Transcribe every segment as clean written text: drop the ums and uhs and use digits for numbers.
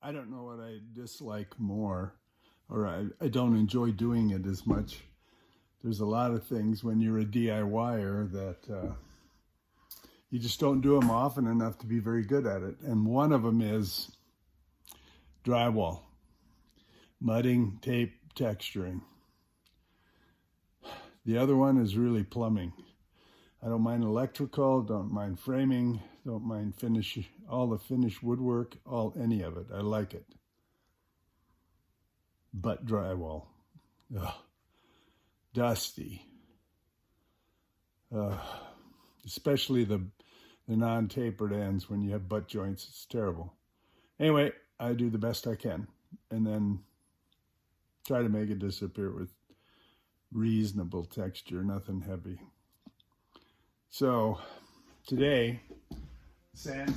I don't know what I dislike more, or I don't enjoy doing it as much. There's a lot of things when you're a DIYer that you just don't do them often enough to be very good at it. And one of them is drywall, mudding, tape, texturing. The other one is really plumbing. I don't mind electrical, don't mind framing, don't mind all the finished woodwork, any of it. I like it. But drywall, ugh, dusty, especially the non-tapered ends when you have butt joints. It's terrible. Anyway, I do the best I can and then try to make it disappear with reasonable texture, nothing heavy. So today, sand.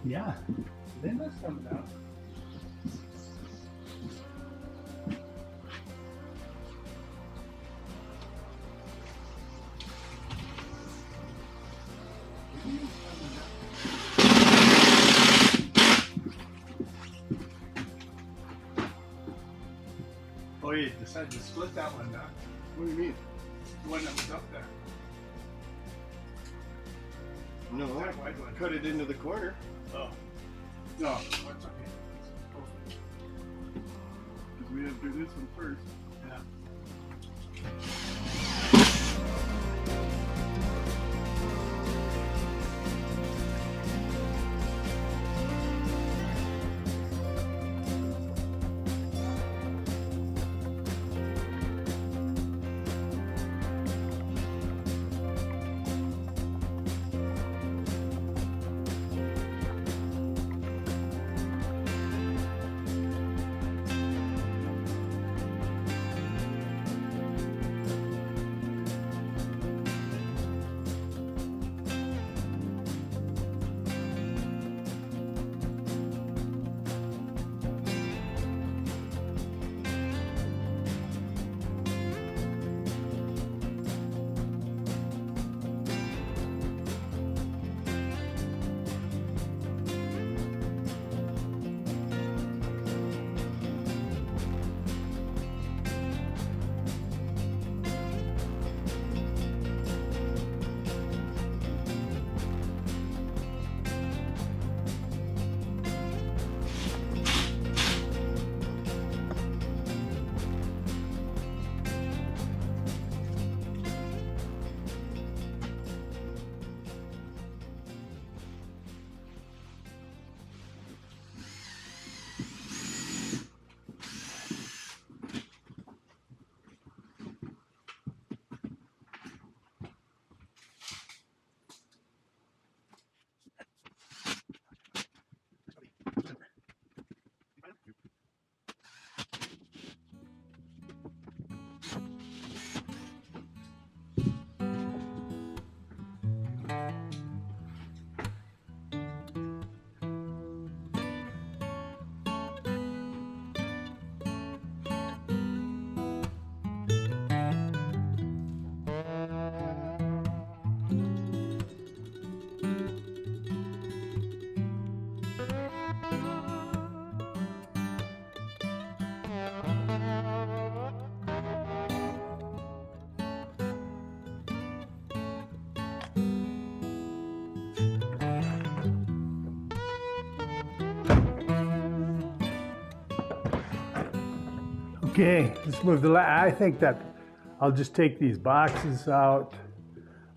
Yeah, Linda's coming out. Oh, you decided to split that one down? What do you mean? The one that was up there. No, That wide one. cut it into the corner. Oh. No, that's okay. Because we have to do this one first. Yeah. Okay, let's move I think that I'll just take these boxes out.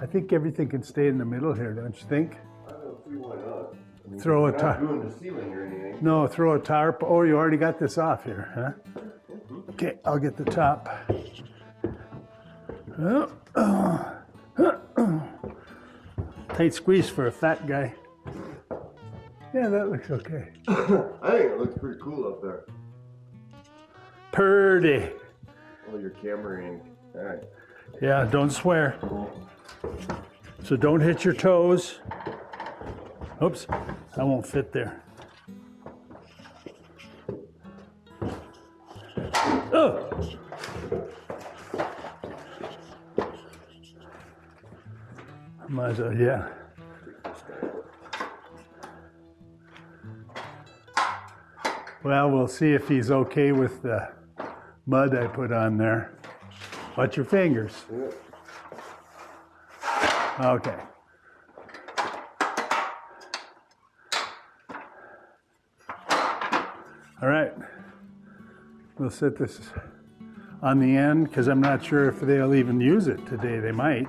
I think everything can stay in the middle here, don't you think? I don't see why not. I mean, Throw a we're not doing the ceiling or anything. No, throw a tarp. Oh, you already got this off here, huh? Okay, I'll get the top. Tight squeeze for a fat guy. Yeah, that looks okay. I think it looks pretty cool up there. Purdy. Oh, your camera ink. All right. Yeah, don't swear. So don't hit your toes. Oops, that won't fit there. Oh! Might as well, yeah. Well, we'll see if he's okay with the mud I put on there. Watch your fingers. Okay. All right. We'll set this on the end because I'm not sure if they'll even use it today. They might.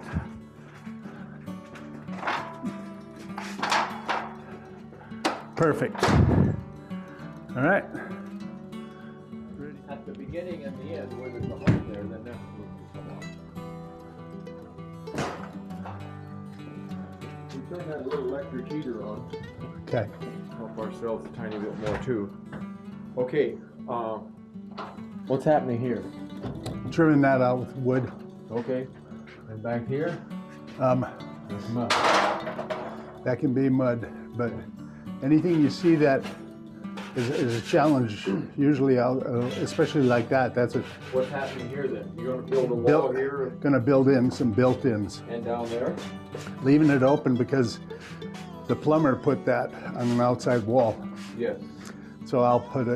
Perfect. All right. At the beginning and the end, where there's a hole there, then that's where it will come off. We turn that little electric heater on. Okay. Help ourselves a tiny bit more too. Okay, what's happening here? Trimming that out with wood. Okay, and back here, there's mud. That can be mud, but anything you see that is a challenge. Usually, especially like that. That's a What's happening here then? You're gonna build a wall here Gonna build in some built-ins, and down there? leaving it open because the plumber put that on an outside wall. Yes. So I'll put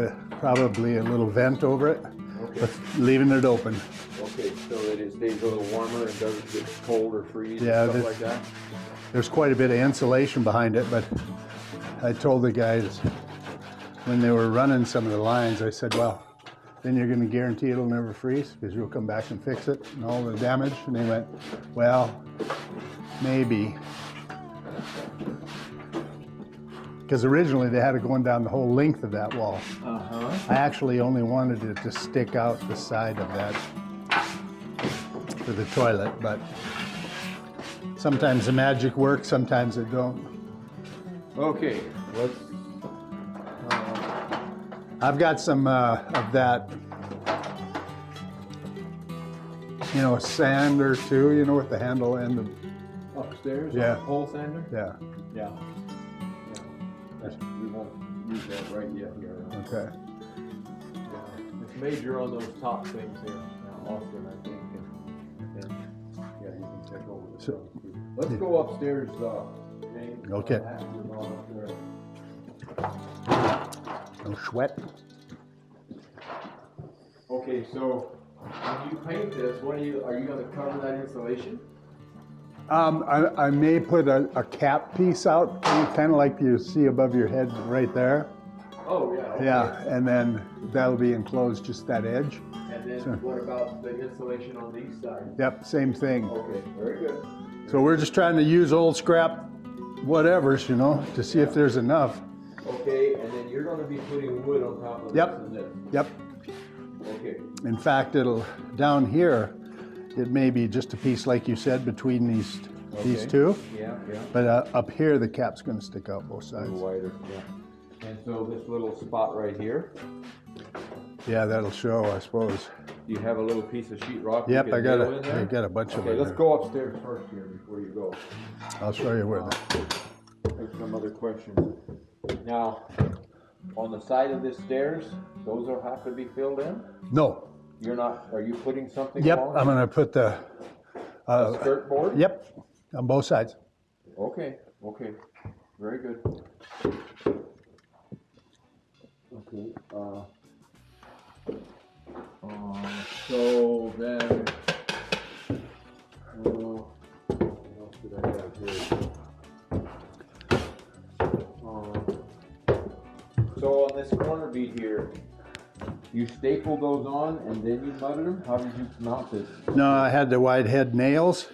probably a little vent over it, Okay. but leaving it open. Okay, so that it stays a little warmer and doesn't get cold or freeze Yeah, and stuff like that? There's quite a bit of insulation behind it, but I told the guys when they were running some of the lines, I said, well, then you're going to guarantee it'll never freeze because you'll come back and fix it and all the damage. And they went, well, maybe. Because originally they had it going down the whole length of that wall. Uh-huh. I actually only wanted it to stick out the side of that for the toilet, but sometimes the magic works, sometimes it don't. Okay, let's, I've got some of that, sand or two, with the handle and the, upstairs? Yeah. Pole sander? yeah, Yeah. We won't use that right yet here. okay. Yeah. It's major on those top things here. Now, Austin, I think, and yeah, you can take over the So- stuff too. Let's go upstairs, James. Okay. I'll have you on up there. No sweat. Okay, so when you paint this, are you going to cover that insulation? I may put a cap piece out, kind of like you see above your head right there. Oh, yeah. Okay. Yeah, and then that'll be enclosed, just that edge. And then Sure. what about the insulation on these sides? Yep, same thing. Okay, very good. So we're just trying to use old scrap whatevers, to see if there's enough. Okay, and then you're going to be putting wood on top of Yep. this and this. Yep. Okay. In fact, down here, it may be just a piece, like you said, between these Okay. two. Yeah, yeah. But up here, the cap's going to stick out both A sides. little wider, yeah. And so this little spot right here, Yeah, that'll show, I suppose. you have a little piece of sheetrock. you Yep, can I got nail in there? I got a bunch of Okay, it. let's go upstairs first here before you go. I'll show you where. There's some other questions. Now, on the side of the stairs, those will have to be filled in? No. Are you putting something Yep, along? I'm going to put the. Skirt board? Yep, on both sides. Okay, very good. Okay, so then, what else did I have here? So on this corner bead here, You stapled those on and then you mudded them? How did you mount this? No, I had the wide head nails,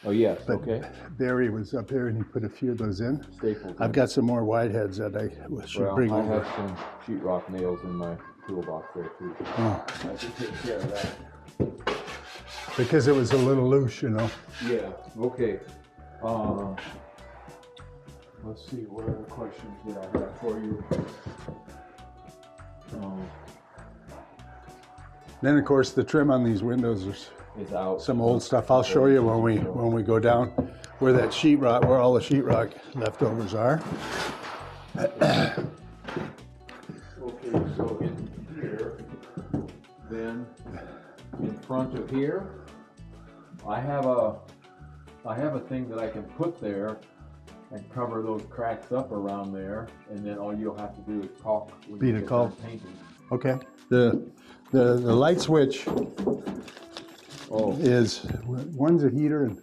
Oh, yes, but okay. Barry was up here and he put a few of those in. Stapled. I've got some more wide heads that I should bring I over. have some sheetrock nails in my toolbox there too. Oh, I can take care of that. because it was a little loose, you know. Yeah, okay. Let's see, what other questions did I have for you? Then of course the trim on these windows is Is out. some old stuff. I'll show you when we go down where that sheetrock, where all the sheetrock leftovers are. Okay, so in here, then in front of here, I have a thing that I can put there and cover those cracks up around there, and then all you'll have to do is caulk when Beat you a get caulk. done painting. Okay. The light switch Oh, is, one's a heater and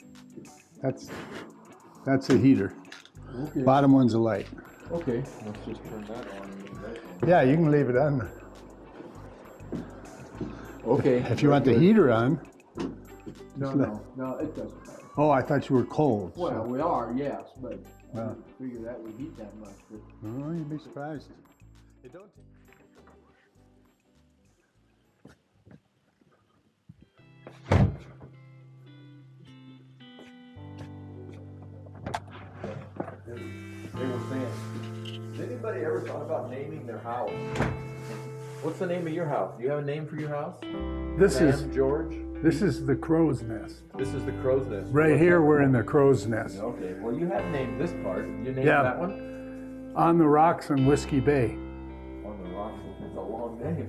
that's a heater. okay. Bottom one's a light. Okay, let's just turn that on. And leave that on. Yeah, you can leave it on. Okay. If you want the heater on. No, it doesn't matter. Oh, I thought you were cold. Well, we are, yes, but I Well. didn't figure that would heat that much. But Oh, you'd be surprised. It don't they were saying, has anybody ever thought about naming their house? What's the name of your house? Do you have a name for your house? This Sam, George? this is the crow's nest. This is the crow's nest. Right here, we're in the crow's nest. Okay, well, you have named this part. You named Yeah. that one? On the rocks in Whiskey Bay. On the rocks. It's a long name.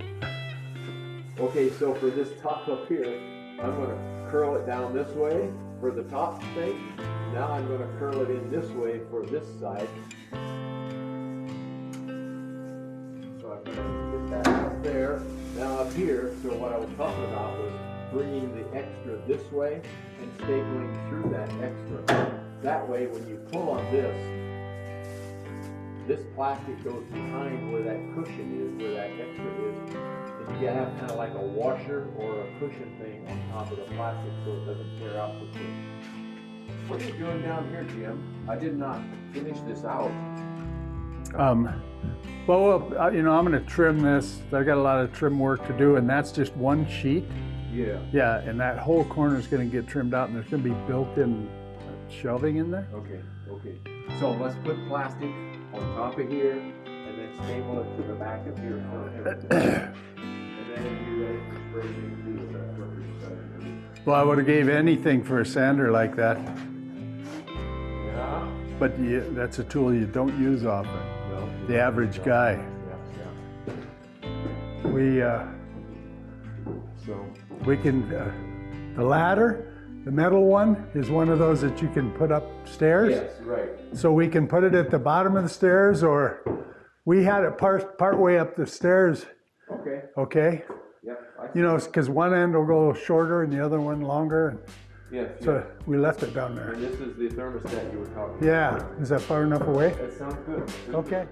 Okay, so for this top up here, I'm going to curl it down this way for the top stake. Now I'm going to curl it in this way for this side. So I'm going to get that up there. Now up here, so what I was talking about was bringing the extra this way and stapling through that extra. That way, when you pull on this plastic goes behind where that cushion is, where that extra is. And you have kind of like a washer or a cushion thing on top of the plastic so it doesn't tear out so quick. What are you doing down here, Jim? I did not finish this out. Well, you know, I'm going to trim this. I got a lot of trim work to do, and that's just one sheet. Yeah. Yeah, and that whole corner is going to get trimmed out, and there's going to be built-in shelving in there. Okay, okay. So let's put plastic on top of here and then staple it to the back of here for everything. And then you ready to spray it into Well, I would have gave anything for a sander like that, Yeah. but that's a tool you don't use often. No. The average guy. Yeah. We can, the ladder, the metal one, is one of those that you can put upstairs. Yes, right. So we can put it at the bottom of the stairs, or we had it part way up the stairs, Okay. okay? Yep. You know, because one end will go shorter and the other one longer. Yes. So we left it down there. And this is the thermostat you were talking about. Yeah, is that far enough away? That sounds good. Okay.